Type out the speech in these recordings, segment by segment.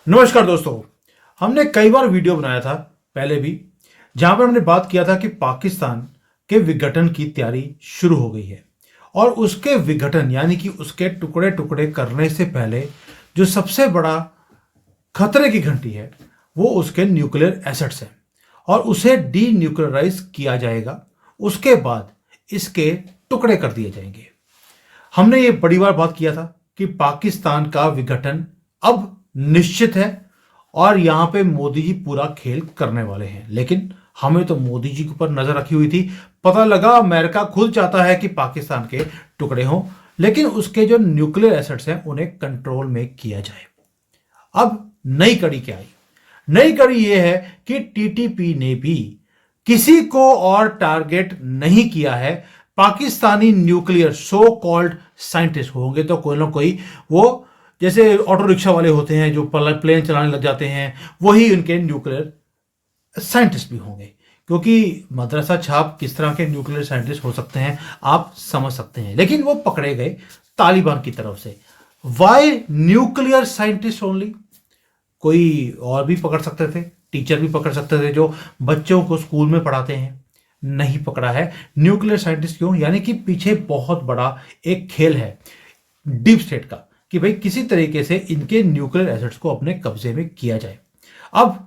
नमस्कार दोस्तों। हमने कई बार वीडियो बनाया था पहले भी, जहां पर हमने बात किया था कि पाकिस्तान के विघटन की तैयारी शुरू हो गई है और उसके विघटन यानी कि उसके टुकड़े टुकड़े करने से पहले जो सबसे बड़ा खतरे की घंटी है वो उसके न्यूक्लियर एसेट्स हैं और उसे डी न्यूक्लियराइज किया जाएगा। उसके बाद इसके टुकड़े कर दिए जाएंगे। हमने ये बड़ी बार बात किया था कि पाकिस्तान का विघटन अब निश्चित है और यहां पे मोदी जी पूरा खेल करने वाले हैं। लेकिन हमें तो मोदी जी के ऊपर नजर रखी हुई थी। पता लगा अमेरिका खुद चाहता है कि पाकिस्तान के टुकड़े हों, लेकिन उसके जो न्यूक्लियर एसेट्स हैं उन्हें कंट्रोल में किया जाए। अब नई कड़ी क्या आई? नई कड़ी यह है कि टीटीपी ने भी किसी को और टारगेट नहीं किया है। Pakistani nuclear so called scientist होंगे तो कोई ना कोई, वो जैसे ऑटो रिक्शा वाले होते हैं जो प्लेन चलाने लग जाते हैं, वही उनके न्यूक्लियर साइंटिस्ट भी होंगे। क्योंकि मदरसा छाप किस तरह के न्यूक्लियर साइंटिस्ट हो सकते हैं आप समझ सकते हैं। लेकिन वो पकड़े गए तालिबान की तरफ से। Why nuclear scientist only? कोई और भी पकड़ सकते थे, टीचर भी पकड़ सकते थे जो बच्चों को स्कूल में पढ़ाते हैं। नहीं पकड़ा है। न्यूक्लियर साइंटिस्ट क्यों? यानी कि पीछे बहुत बड़ा एक खेल है डीप स्टेट का कि भाई किसी तरीके से इनके न्यूक्लियर एसेट्स को अपने कब्जे में किया जाए। अब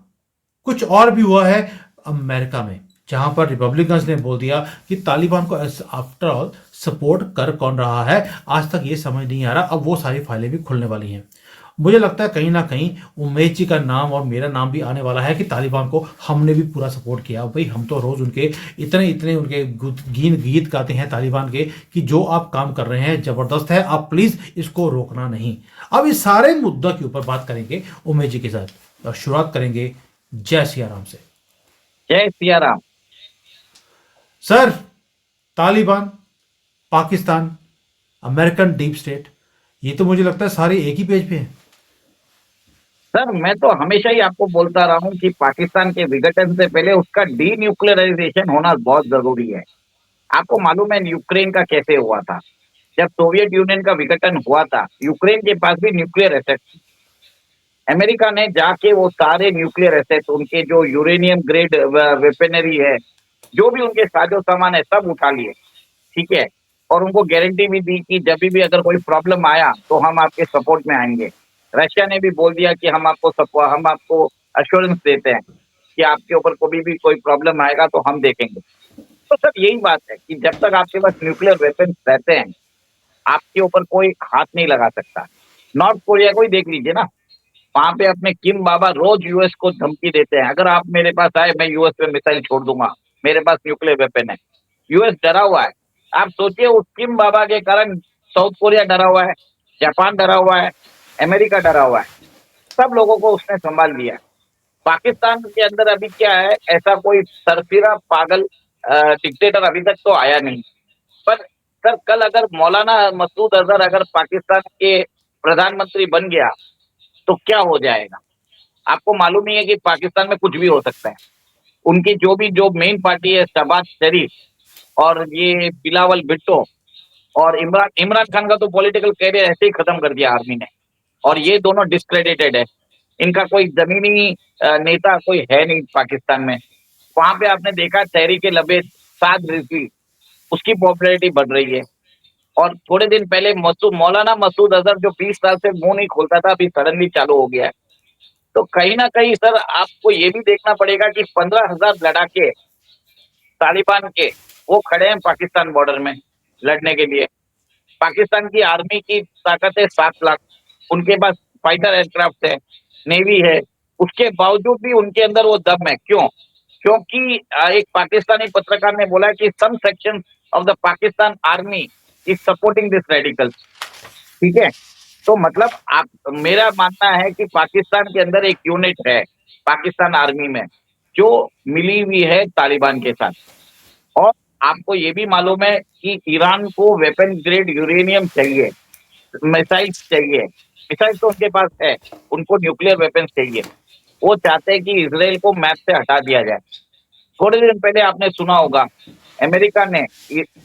कुछ और भी हुआ है अमेरिका में, जहां पर रिपब्लिकन्स ने बोल दिया कि तालिबान को आफ्टर ऑल सपोर्ट कर कौन रहा है, आज तक ये समझ नहीं आ रहा। अब वो सारी फाइलें भी खुलने वाली हैं। मुझे लगता है कहीं ना कहीं उमेश जी का नाम और मेरा नाम भी आने वाला है कि तालिबान को हमने भी पूरा सपोर्ट किया। भाई हम तो रोज उनके इतने इतने उनके गीत गाते हैं तालिबान के कि जो आप काम कर रहे हैं जबरदस्त है, आप प्लीज इसको रोकना नहीं। अब इस सारे मुद्दा के ऊपर बात करेंगे उमेश जी के साथ और शुरुआत करेंगे जय सिया राम से। जय Siya Ram. Sir, Taliban, Pakistan, American deep state, ये तो मुझे लगता है सारे एक ही पेज पे हैं। सर, मैं तो हमेशा ही आपको बोलता रहा हूं कि पाकिस्तान के विघटन से पहले उसका डीन्यूक्लियराइजेशन होना बहुत जरूरी है। आपको मालूम है यूक्रेन का कैसे हुआ था? जब सोवियत यूनियन का विघटन हुआ था, यूक्रेन के पास भी न्यूक्लियर एसेट। अमेरिका ने जाके वो सारे न्यूक्लियर एसेट, उनके जो यूरेनियम ग्रेड वेपनरी है, जो भी उनके साजो सामान है, सब उठा लिए। ठीक है। और उनको गारंटी भी दी कि जब भी अगर कोई प्रॉब्लम आया तो हम आपके सपोर्ट में आएंगे। रशिया ने भी बोल दिया कि हम आपको अश्योरेंस देते हैं कि आपके ऊपर कभी भी कोई प्रॉब्लम आएगा तो हम देखेंगे। तो सर, यही बात है कि जब तक आपके पास न्यूक्लियर वेपन्स रहते हैं, आपके ऊपर कोई हाथ नहीं लगा सकता। नॉर्थ कोरिया को ही देख लीजिए ना। वहां पे अपने किम बाबा रोज यूएस को धमकी देते हैं, अगर आप मेरे पास आए मैं यूएस पे मिसाइल छोड़ दूंगा, मेरे पास न्यूक्लियर वेपन है। यूएस डरा हुआ है। आप सोचिए, उस किम बाबा के कारण साउथ कोरिया डरा हुआ है, जापान डरा हुआ है, अमेरिका डरा हुआ है। सब लोगों को उसने संभाल लिया है। पाकिस्तान के अंदर अभी क्या है, ऐसा कोई सरफिरा पागल डिक्टेटर अभी तक तो आया नहीं। पर सर, कल अगर मौलाना मसूद अजहर अगर पाकिस्तान के प्रधानमंत्री बन गया तो क्या हो जाएगा? आपको मालूम ही है कि पाकिस्तान में कुछ भी हो सकता है। उनकी जो मेन पार्टी है, शहबाज शरीफ और ये बिलावल भुट्टो और इमरान इमरान खान का तो पॉलिटिकल कैरियर ऐसे ही खत्म कर दिया आर्मी ने। और ये दोनों डिस्क्रेडिटेड है। इनका कोई जमीनी नेता कोई है नहीं पाकिस्तान में। वहां पे आपने देखा तहरीक लबेद, साद रिजवी, उसकी पॉपुलैरिटी बढ़ रही है। और थोड़े दिन पहले मौलाना मसूद अजहर जो 20 साल से मुंह नहीं खोलता था, अभी सडनली चालू हो गया है। तो कहीं ना कहीं सर, आपको ये भी देखना पड़ेगा कि 15,000 लड़ाके तालिबान के वो खड़े हैं पाकिस्तान बॉर्डर में लड़ने के लिए। पाकिस्तान की आर्मी की ताकत है 7 लाख। उनके पास फाइटर एयरक्राफ्ट है, नेवी है। उसके बावजूद भी उनके अंदर वो दम है। क्यों? क्योंकि एक पाकिस्तानी पत्रकार ने बोला कि some section of the Pakistan army is supporting this radicals. ठीक है। तो मतलब आप, मेरा मानना है कि पाकिस्तान के अंदर एक यूनिट है पाकिस्तान आर्मी में, जो मिली हुई है तालिबान के साथ। और आपको ये भी मालूम है कि ईरान को वेपन ग्रेड यूरेनियम चाहिए, मिसाइल्स चाहिए। मिसाइल तो उनके पास है, उनको न्यूक्लियर वेपन चाहिए। वो चाहते हैं कि इसराइल को मैप से हटा दिया जाए। थोड़े दिन पहले आपने सुना होगा, अमेरिका ने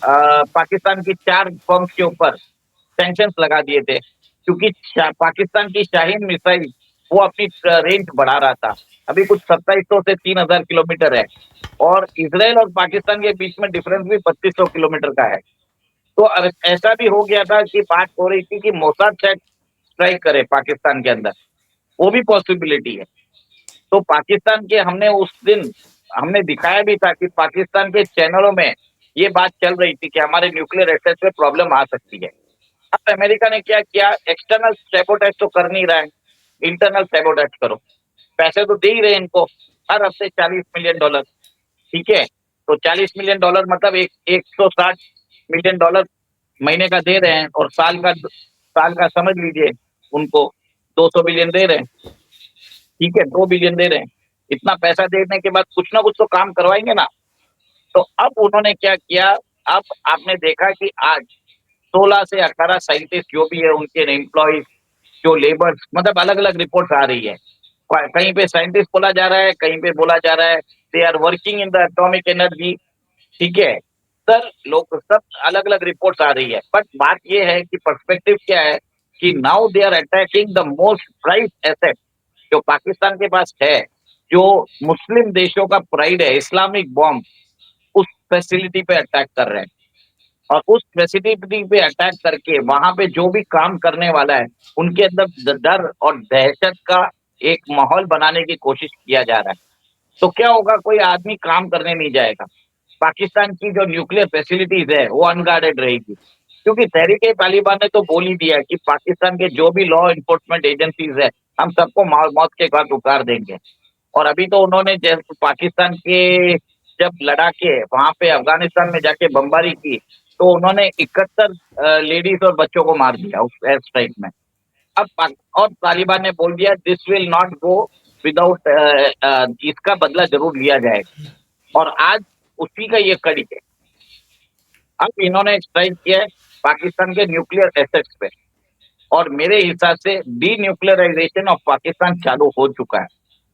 पाकिस्तान की 4 फर्म्स के ऊपर सैंक्शंस लगा दिए थे, क्योंकि पाकिस्तान की शाहीन मिसाइल वो अपनी रेंज बढ़ा रहा था। अभी कुछ 2700 से 3000 किलोमीटर है और इसराइल और पाकिस्तान के बीच में डिफरेंस भी 3200 किलोमीटर का है। तो ऐसा भी हो गया था कि बात हो रही थी कि मोसाद शायद स्ट्राइक करे पाकिस्तान के अंदर, वो भी पॉसिबिलिटी है। तो पाकिस्तान के हमने दिखाया भी था कि पाकिस्तान के चैनलों में ये बात चल रही थी कि हमारे न्यूक्लियर एसेट्स में प्रॉब्लम आ सकती है। अब अमेरिका ने क्या किया, एक्सटर्नल सैबोटेज तो कर नहीं रहा है, इंटरनल सैबोटेज करो। पैसे तो दे ही रहे हैं इनको, हर हफ्ते $40 मिलियन, ठीक है। तो $40 मिलियन मतलब 160 मिलियन महीने का दे रहे हैं और साल का समझ लीजिए उनको 200 बिलियन दे रहे हैं, ठीक है, 2 बिलियन दे रहे हैं। इतना पैसा देने के बाद कुछ ना कुछ तो काम करवाएंगे ना। तो अब उन्होंने क्या किया, अब आपने देखा कि आज 16 से 18 साइंटिस्ट जो भी है उनके एम्प्लॉइज, जो लेबर्स, मतलब अलग अलग रिपोर्ट आ रही है। कहीं पे साइंटिस्ट बोला जा रहा है, कहीं पे बोला जा रहा है they are working in the atomic energy, ठीक है। सर लोग सब अलग अलग रिपोर्ट्स आ रही है, बट बात यह है कि पर्सपेक्टिव क्या है कि now they are attacking the most prized asset जो पाकिस्तान के पास है, जो मुस्लिम देशों का प्राइड है, इस्लामिक बॉम्ब, उस फैसिलिटी पे अटैक कर रहे हैं। और उस फैसिलिटी पे अटैक करके वहां पे जो भी काम करने वाला है उनके अंदर डर और दहशत का एक माहौल बनाने की कोशिश किया जा रहा है। तो क्या होगा, कोई आदमी काम करने नहीं जाएगा। पाकिस्तान की जो न्यूक्लियर फैसिलिटीज है वो अनगार्डेड रहेगी, क्योंकि तहरीके तालिबान ने तो बोल ही दिया कि पाकिस्तान के जो भी लॉ इन्फोर्समेंट एजेंसीज है हम सबको मौत के घाट उतार देंगे। और अभी तो उन्होंने जैसे पाकिस्तान के जब लड़ाके वहां पे अफगानिस्तान में जाके बमबारी की, तो उन्होंने 71 लेडीज और बच्चों को मार दिया उस एयर स्ट्राइक में। और तालिबान ने बोल दिया this will not go without, इसका बदला जरूर लिया जाएगा। और आज उसी का ये कड़ी है। अब इन्होंने स्ट्राइक किया है पाकिस्तान के न्यूक्लियर एसेट्स पे, और मेरे हिसाब से डी न्यूक्लियराइजेशन ऑफ पाकिस्तान चालू हो चुका है।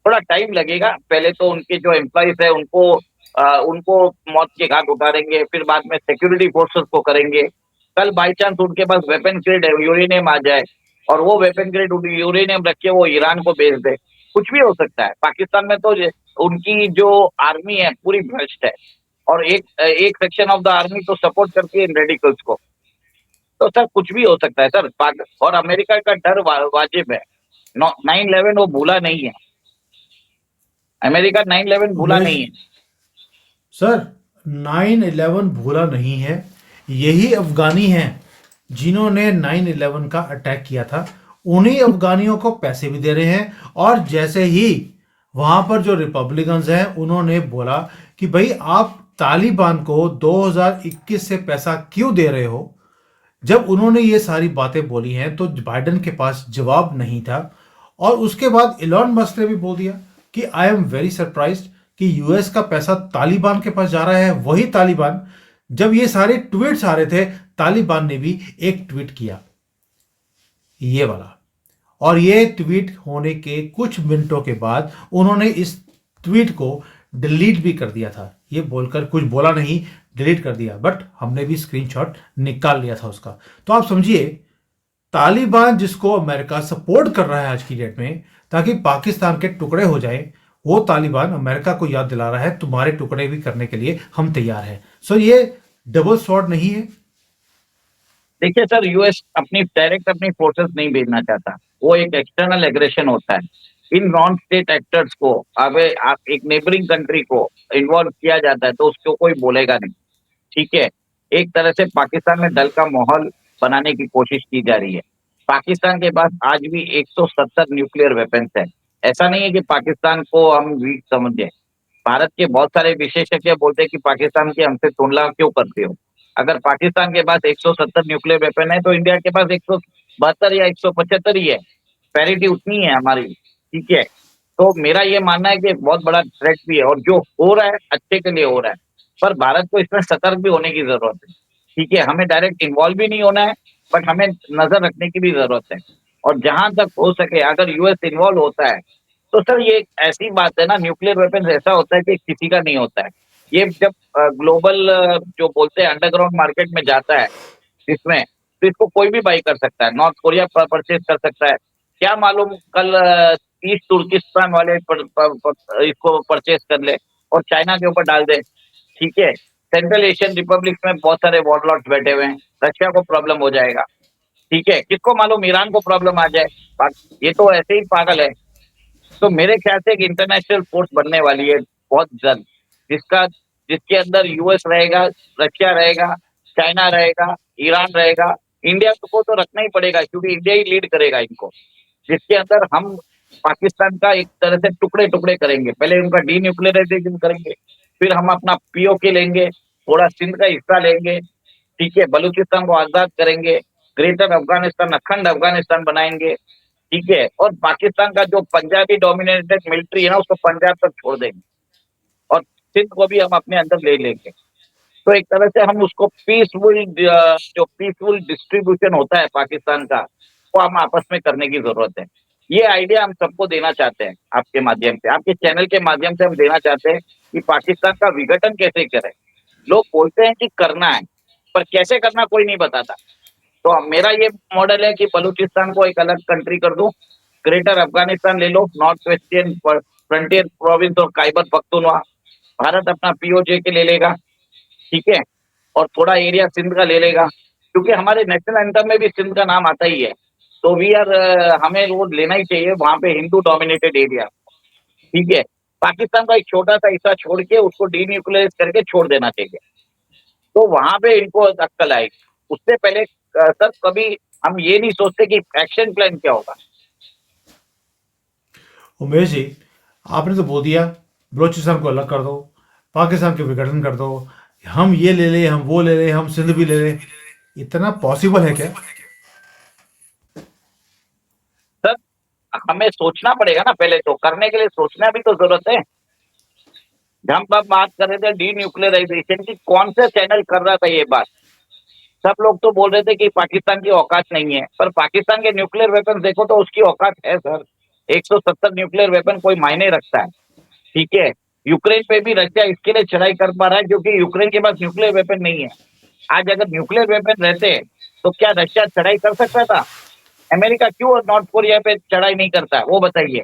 थोड़ा टाइम लगेगा, पहले तो उनके जो एम्प्लॉइज है उनको मौत के घाट उतारेंगे, फिर बाद में सिक्योरिटी फोर्सेस को करेंगे। कल बाई चांस उनके पास वेपन ग्रेड यूरेनियम आ जाए और वो वेपन ग्रेड यूरेनियम रख के वो ईरान को बेच दे, कुछ भी हो सकता है। पाकिस्तान में तो उनकी जो आर्मी है पूरी भ्रष्ट है, और एक एक सेक्शन ऑफ द आर्मी तो सपोर्ट करती है इन रेडिकल्स को। तो सर कुछ भी हो सकता है सर। और अमेरिका का डर वाजिब है। 9/11 वो भूला नहीं है, अमेरिका 9/11 भूला वही नहीं है। सर, 9/11 भूला नहीं है। यही अफगानी हैं जिन्होंने 9/11 का अटैक किया था। उन्हीं अफगानियों को पैसे भी दे रहे हैं। और जैसे ही वहां पर जो रिपब्लिकन्स हैं उन्होंने बोला कि भाई आप तालिबान को 2021 से पैसा क्यों दे रहे हो, जब उन्होंने ये सारी बातें बोली हैं तो बाइडेन के पास जवाब नहीं था। और उसके बाद इलॉन मस्क ने भी बोल दिया कि आई एम वेरी सरप्राइज्ड कि यूएस का पैसा तालिबान के पास जा रहा है। वही तालिबान, जब ये सारे ट्वीट्स आ रहे थे, तालिबान ने भी एक ट्वीट किया, ये वाला। और ये ट्वीट होने के कुछ मिनटों के बाद उन्होंने इस ट्वीट को डिलीट भी कर दिया था। ये बोलकर कुछ बोला नहीं, डिलीट कर दिया, बट हमने भी स्क्रीनशॉट निकाल लिया था उसका। तो आप समझिए, तालिबान जिसको अमेरिका सपोर्ट कर रहा है आज की डेट में ताकि पाकिस्तान के टुकड़े हो जाए, वो तालिबान अमेरिका को याद दिला रहा है तुम्हारे टुकड़े भी करने के लिए हम तैयार हैं। सो ये डबल स्वॉर्ड नहीं है? देखिए सर, यूएस अपनी फोर्सेस नहीं भेजना चाहता, वो एक एक्सटर्नल एग्रेशन होता है। इन नॉन स्टेट एक्टर्स को, अब आप एक नेबरिंग कंट्री को इन्वॉल्व किया जाता है तो उसको कोई बोलेगा नहीं, ठीक है। एक तरह से पाकिस्तान में डल का माहौल बनाने की कोशिश की जा रही है। पाकिस्तान के पास आज भी 170 न्यूक्लियर वेपन्स है। ऐसा नहीं है कि पाकिस्तान को हम वीक समझे। भारत के बहुत सारे विशेषज्ञ बोलते हैं कि पाकिस्तान की हमसे तुलना क्यों करते हो। अगर पाकिस्तान के पास 170 न्यूक्लियर वेपन है तो इंडिया के पास 172 या 175 ही है। पैरिटी उतनी है हमारी, ठीक है। तो मेरा ये मानना है कि बहुत बड़ा थ्रेट भी है, और जो हो रहा है अच्छे के लिए हो रहा है, पर भारत को इसमें सतर्क भी होने की जरूरत है, ठीक है। हमें डायरेक्ट इन्वॉल्व भी नहीं होना है, बट हमें नजर रखने की भी जरूरत है। और जहां तक हो सके अगर यूएस इन्वॉल्व होता है तो सर ये एक ऐसी बात है ना, न्यूक्लियर वेपन ऐसा होता है कि किसी का नहीं होता है। ये जब ग्लोबल जो बोलते हैं अंडरग्राउंड मार्केट में जाता है इसमें, तो इसको कोई भी बाई कर सकता है। नॉर्थ कोरिया परचेज कर सकता है, क्या मालूम कल ईस्ट तुर्किस्तान वाले इसको परचेज कर ले और चाइना के ऊपर डाल दे। ठीक है, सेंट्रल एशियन रिपब्लिक में बहुत सारे वॉरलॉर्ड्स बैठे हुए हैं, रशिया को प्रॉब्लम हो जाएगा। ठीक है, किसको मालूम ईरान को प्रॉब्लम आ जाए। ये तो ऐसे ही पागल है। तो मेरे ख्याल से एक इंटरनेशनल फोर्स बनने वाली है बहुत जल्द, जिसका जिसके अंदर यूएस रहेगा, रशिया रहेगा, चाइना रहेगा, ईरान रहेगा। इंडिया को तो रखना ही पड़ेगा क्योंकि इंडिया ही लीड करेगा इनको, जिसके अंदर हम पाकिस्तान का एक तरह से टुकड़े-टुकड़े करेंगे। पहले उनका डीन्यूक्लियराइजेशन करेंगे, फिर हम अपना पीओके लेंगे, थोड़ा सिंध का हिस्सा लेंगे, ठीक है, बलूचिस्तान को आज़ाद करेंगे, ग्रेटर अफ़गानिस्तान, अखंड अफ़गानिस्तान बनाएँगे, ठीक है, और पाकिस्तान का जो पंजाबी डोमिनेटेड मिलिट्री है ना, उसको पंजाब तक छोड़ देंगे और सिंध को भी हम अपने अंदर ले लेंगे। तो एक तरह से हम उसको जो पीसफुल डिस्ट्रीब्यूशन होता है पाकिस्तान का, वो हम आपस में करने की ज़रूरत है। ये आइडिया हम सबको देना चाहते हैं आपके माध्यम से, आपके चैनल के माध्यम से हम देना चाहते हैं कि पाकिस्तान का विघटन कैसे करें। लोग बोलते हैं कि करना है, पर कैसे करना कोई नहीं बताता। तो मेरा ये मॉडल है कि बलूचिस्तान को एक अलग कंट्री कर दूं, ग्रेटर अफगानिस्तान ले लो, नॉर्थ वेस्टर्न फ्रंटियर प्रोविंस और खैबर पख्तूनख्वा, भारत अपना पीओजे के ले लेगा, ठीक है, और थोड़ा एरिया सिंध का ले लेगा, क्योंकि हमारे नेशनल एंथम में भी सिंध का नाम आता ही है। तो हमें वो लेना ही चाहिए, वहां पे हिंदू डोमिनेटेड एरिया, ठीक है। पाकिस्तान का एक छोटा सा हिस्सा छोड़ के उसको डीन्यूक्लियराइज करके छोड़ देना चाहिए, तो वहां पे इनको अक्कल आएगी। उससे पहले सर कभी हम ये नहीं सोचते कि एक्शन प्लान क्या होगा। उमेश जी, आपने तो बोल दिया बलोचिस्तान को अलग कर दो, पाकिस्तान के विघटन कर दो, हम ये ले लें, हम वो ले लें, हम सिंध भी ले लें। इतना पॉसिबल है क्या? सर हमें सोचना पड़ेगा ना, पहले तो करने के लिए सोचना भी तो जरूरत है। हम अब बात कर रहे थे डी न्यूक्लियराइजेशन की, कौन सा चैनल कर रहा था ये बात। सब लोग तो बोल रहे थे कि पाकिस्तान की औकात नहीं है, पर पाकिस्तान के न्यूक्लियर वेपन देखो तो उसकी औकात है सर। 170 न्यूक्लियर वेपन कोई मायने रखता है, ठीक है। यूक्रेन पे भी रशिया इसके लिए चढ़ाई कर पा रहा है क्योंकि यूक्रेन के पास न्यूक्लियर वेपन नहीं है। आज अगर न्यूक्लियर वेपन रहते तो क्या रशिया चढ़ाई कर सकता था? अमेरिका क्यों नॉर्थ कोरिया पे चढ़ाई नहीं करता, वो बताइए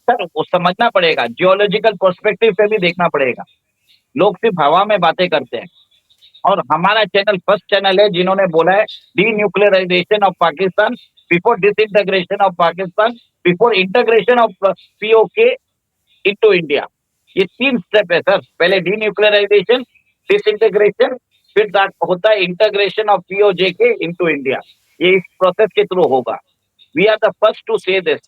सर। वो समझना पड़ेगा, जियोलॉजिकल पर्सपेक्टिव से भी देखना पड़ेगा। लोग सिर्फ हवा में बातें करते हैं, और हमारा चैनल फर्स्ट चैनल है जिन्होंने बोला है D nuclearization of Pakistan before disintegration of Pakistan, before integration of PoK into India. ये 3 स्टेप है सर, पहले डी न्यूक्लियराइजेशन, डिसइंटीग्रेशन, फिर होता है integration of POJ K into India. ये इस प्रोसेस के थ्रू होगा। We are the first to say this,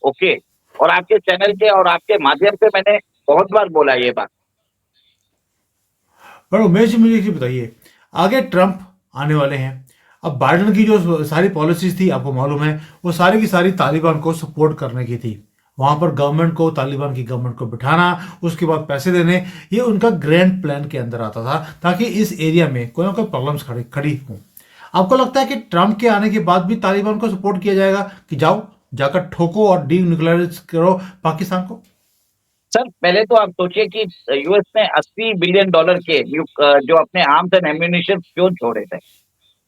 okay. और आपके चैनल के और आपके माध्यम से मैंने बहुत बार बोला ये बात। पर उमेश जी, मुझे एक चीज़ बताइए, आगे ट्रंप आने वाले हैं। अब बाइडन की जो सारी पॉलिसीज थी, आपको मालूम है, वो सारी की सारी तालिबान को सपोर्ट करने की थी। वहां पर गवर्नमेंट को, तालिबान की गवर्नमेंट को बिठाना, उसके बाद पैसे देने, ये उनका ग्रैंड प्लान के अंदर आता था, ताकि इस एरिया में कोई ना कोई प्रॉब्लम्स खड़ी खड़ी हों। आपको लगता है कि ट्रंप के आने के बाद भी तालिबान को सपोर्ट किया जाएगा कि जाओ जाकर ठोको और डी न्यूक्लियराइज करो पाकिस्तान को? सर पहले तो आप सोचिए कि यूएस ने $80 बिलियन के जो अपने आर्म्स एंड एम्यूनिशन क्यों छोड़े थे।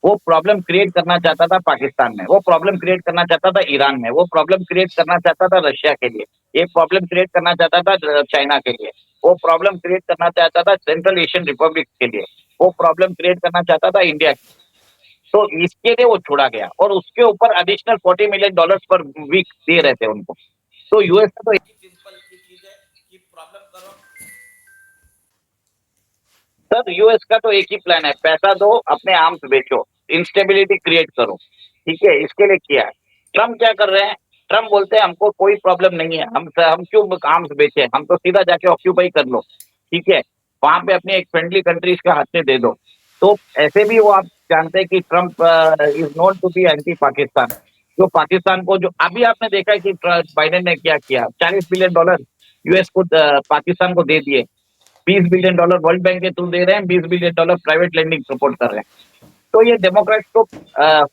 वो प्रॉब्लम क्रिएट करना चाहता था पाकिस्तान में, वो प्रॉब्लम क्रिएट करना चाहता था ईरान में, वो प्रॉब्लम क्रिएट करना चाहता था रशिया के लिए, ये प्रॉब्लम क्रिएट करना चाहता था चाइना के लिए, वो प्रॉब्लम क्रिएट करना चाहता था सेंट्रल एशियन रिपब्लिक के लिए, वो प्रॉब्लम क्रिएट करना चाहता था इंडिया के लिए। तो इसके लिए वो छोड़ा गया, और उसके ऊपर एडिशनल $40 मिलियन पर वीक दे रहे थे उनको। तो यूएस का तो एक ही सिंपल चीज है कि प्रॉब्लम करो। सर यूएस का तो एक ही प्लान है, पैसा दो, अपने आर्म्स बेचो, इंस्टेबिलिटी क्रिएट करो, ठीक है, इसके लिए किया है। ट्रम्प क्या कर रहे हैं? ट्रम्प बोलते हैं हमको कोई प्रॉब्लम नहीं है, हम क्यों आर्म्स बेचे, हम तो सीधा जाके ऑक्यूपाई कर लो, ठीक है, वहां पे अपनी एक फ्रेंडली कंट्रीज के हाथ में दे दो। तो ऐसे भी वो आप जानते हैं कि Trump is known to be anti Pakistan. जो पाकिस्तान को, जो अभी आपने देखा है कि बाइडेन ने क्या किया, $40 बिलियन यूएस को पाकिस्तान को दे दिए, $20 बिलियन वर्ल्ड बैंक के थ्रू दे रहे हैं, $20 बिलियन प्राइवेट लेंडिंग सपोर्ट कर रहे हैं। तो ये डेमोक्रेट्स तो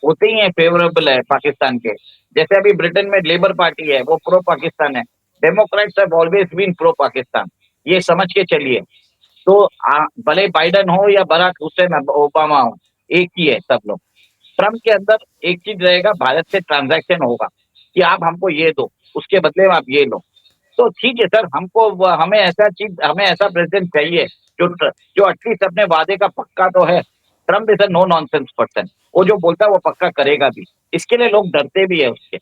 होते ही है, फेवरेबल है पाकिस्तान के। जैसे अभी ब्रिटेन में लेबर पार्टी है, वो प्रो पाकिस्तान है। Democrats have always been pro Pakistan, ये समझ के चलिए। तो भले बाइडन हो या बराक हुसैन ओबामा हो, एक ही है सब लोग। ट्रम्प के अंदर एक चीज रहेगा, भारत से ट्रांजैक्शन होगा, कि आप हमको ये दो, उसके बदले में आप ये लो। तो ठीक है सर, हमें ऐसा प्रेसिडेंट चाहिए जो जो एटलीस्ट अपने वादे का पक्का तो है। Trump is a no nonsense person, वो जो बोलता है वो पक्का करेगा भी। इसके लिए लोग डरते भी है उसके।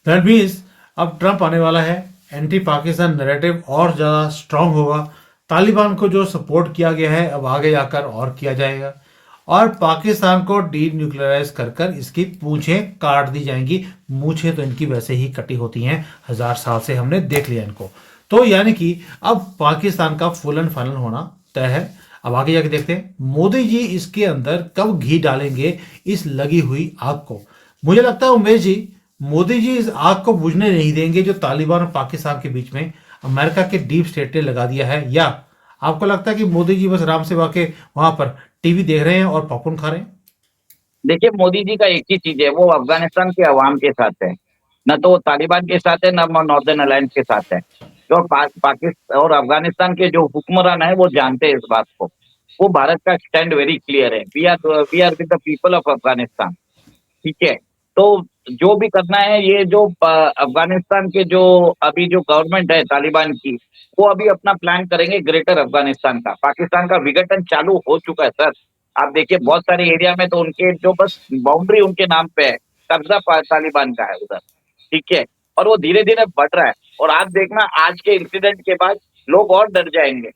दैट मीन्स अब ट्रंप आने वाला है, एंटी पाकिस्तान नैरेटिव और ज़्यादा स्ट्रांग होगा। तालिबान को जो सपोर्ट किया गया है अब आगे जाकर और किया जाएगा, और पाकिस्तान को डी न्यूक्लियराइज कर कर इसकी पूंछें काट दी जाएंगी। मूछें तो इनकी वैसे ही कटी होती हैं, 1000 साल से हमने देख लिया इनको। तो यानी कि अब पाकिस्तान का फुल एंड फाइनल होना तय है। अब आगे जाके देखते हैं मोदी जी इसके अंदर कब घी डालेंगे इस लगी हुई आग को। मुझे लगता है उमेश जी, मोदी जी इस आग को बुझने नहीं देंगे जो तालिबान और पाकिस्तान के बीच में अमेरिका के डीप स्टेट ने लगा दिया है। या आपको लगता है कि मोदी जी बस राम सेवा के वहां पर टीवी देख रहे हैं और पॉपकॉर्न खा रहे हैं? देखिए, मोदी जी का एक ही चीज है, वो अफगानिस्तान के अवाम के साथ है। न तो वो तालिबान के साथ है, न नॉर्दर्न अलायंस के साथ है। तो पाकिस्तान और अफगानिस्तान के जो हुक्मरान है वो जानते हैं इस बात को। वो भारत का स्टैंड वेरी क्लियर है, we are with the people of Afghanistan. ठीक है। तो जो भी करना है, ये जो अफगानिस्तान के जो अभी जो गवर्नमेंट है तालिबान की, वो अभी अपना प्लान करेंगे ग्रेटर अफगानिस्तान का। पाकिस्तान का विघटन चालू हो चुका है सर। आप देखिए बहुत सारे एरिया में तो उनके जो बस बाउंड्री उनके नाम पे है, कब्जा तालिबान का है उधर। ठीक है। और वो धीरे धीरे बढ़ रहा है। और आप देखना आज के इंसिडेंट के बाद लोग और डर जाएंगे।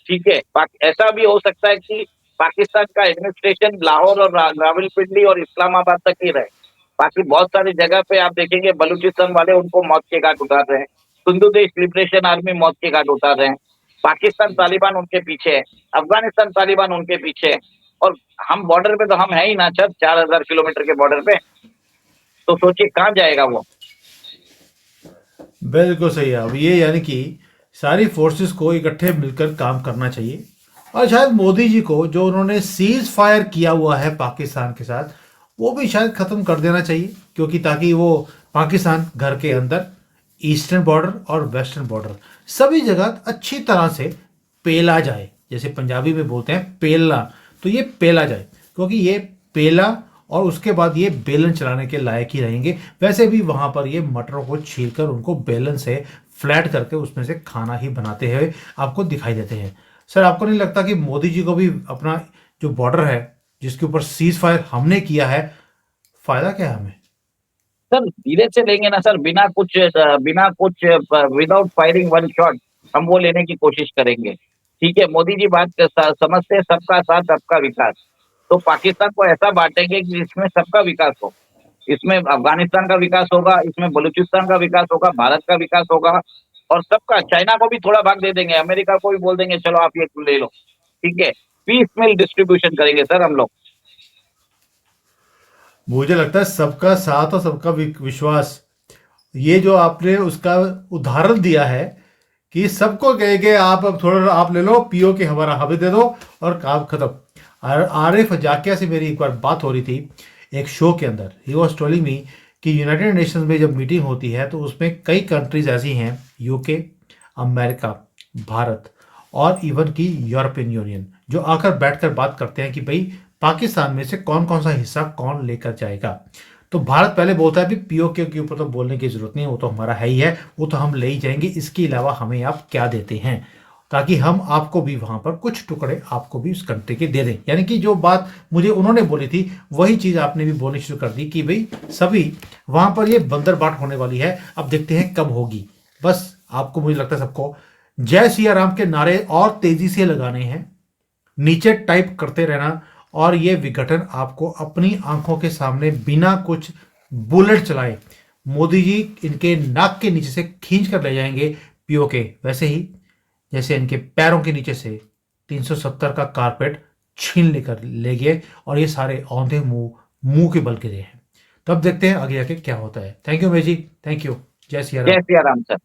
ठीक है। ऐसा भी हो सकता है कि पाकिस्तान का एडमिनिस्ट्रेशन लाहौर और रावलपिंडी और इस्लामाबाद तक ही रहे। बाकी बहुत सारी जगह पे आप देखेंगे बलूचिस्तान वाले उनको मौत के घाट उतार रहे हैं। हिंदू देश लिबरेशन आर्मी मौत के घाट उतार रहे हैं। पाकिस्तान तालिबान उनके पीछे है। अफगानिस्तान तालिबान उनके पीछे है। और हम बॉर्डर पे तो हम है ही ना सर, 4000 किलोमीटर के बॉर्डर पे। तो सोचिए कहाँ जाएगा वो। बिल्कुल सही है। अब ये यानी कि सारी फोर्सेस को इकट्ठे मिलकर काम करना चाहिए, और शायद मोदी जी को जो उन्होंने सीज फायर किया हुआ है पाकिस्तान के साथ वो भी शायद ख़त्म कर देना चाहिए, क्योंकि ताकि वो पाकिस्तान घर के अंदर ईस्टर्न बॉर्डर और वेस्टर्न बॉर्डर सभी जगह अच्छी तरह से पेला जाए। जैसे पंजाबी में बोलते हैं पेलना, तो ये पेला जाए, क्योंकि ये पेला और उसके बाद ये बेलन चलाने के लायक ही रहेंगे। वैसे भी वहां पर ये मटरों को छीलकर उनको बेलन से फ्लैट करके उसमें से खाना ही बनाते हुए आपको दिखाई देते हैं। सर, आपको नहीं लगता कि मोदी जी को भी अपना जो बॉर्डर है जिसके ऊपर सीज फायर हमने किया है, फायदा क्या है हमें? सर धीरे से लेंगे ना सर, बिना कुछ विदाउट फायरिंग वन शॉट हम वो लेने की कोशिश करेंगे। ठीक है। मोदी जी बात समझते हैं, सबका साथ सबका विकास। तो पाकिस्तान को ऐसा बांटेंगे कि इसमें सबका विकास हो। इसमें अफगानिस्तान का विकास होगा, इसमें बलूचिस्तान का विकास होगा, भारत का विकास होगा। और सबका, चाइना को भी थोड़ा भाग दे देंगे, अमेरिका को भी बोल देंगे चलो आप ये ले लो। ठीक है। पीस मिल डिस्ट्रीब्यूशन करेंगे सर हम लोग। मुझे लगता है सबका साथ और सबका विश्वास, ये जो आपने उसका उदाहरण दिया है कि सबको कहेंगे आप अब थोड़ा आप ले लो, पियो कि हमारा हमें दे दो और काम खत्म। आरिफ जाकिया से मेरी एक बार बात हो रही थी एक शो के अंदर। ही वॉज टेलिंग मी कि यूनाइटेड नेशंस में जब मीटिंग होती है तो उसमें कई कंट्रीज ऐसी हैं, यूके, अमेरिका, भारत और इवन की यूरोपियन यूनियन, जो आकर बैठकर बात करते हैं कि भाई पाकिस्तान में से कौन कौन सा हिस्सा कौन लेकर जाएगा। तो भारत पहले बोलता है, भी पीओके के ऊपर तो बोलने की जरूरत नहीं है, वो तो हमारा है ही है, वो तो हम ले ही जाएंगे, इसके अलावा हमें आप क्या देते हैं ताकि हम आपको भी वहां पर कुछ टुकड़े आपको भी उस कंट्री के दे दें। यानी कि जो बात मुझे उन्होंने बोली थी वही चीज आपने भी बोलनी शुरू कर दी कि भाई सभी वहां पर ये बंदरबाट होने वाली है। अब देखते हैं कब होगी। बस आपको, मुझे लगता है सबको जय सिया राम के नारे और तेजी से लगाने हैं, नीचे टाइप करते रहना, और ये विघटन आपको अपनी आंखों के सामने बिना कुछ बुलेट चलाए मोदी जी इनके नाक के नीचे से खींच कर ले जाएंगे पीओके, वैसे ही जैसे इनके पैरों के नीचे से 370 का कारपेट छीन लेकर ले गए और ये सारे औंधे मुंह के बल गिरे हैं। तब देखते हैं आगे जाके क्या होता है। थैंक यू मेजी, थैंक यू। जय सिया राम। जय सिया राम सर।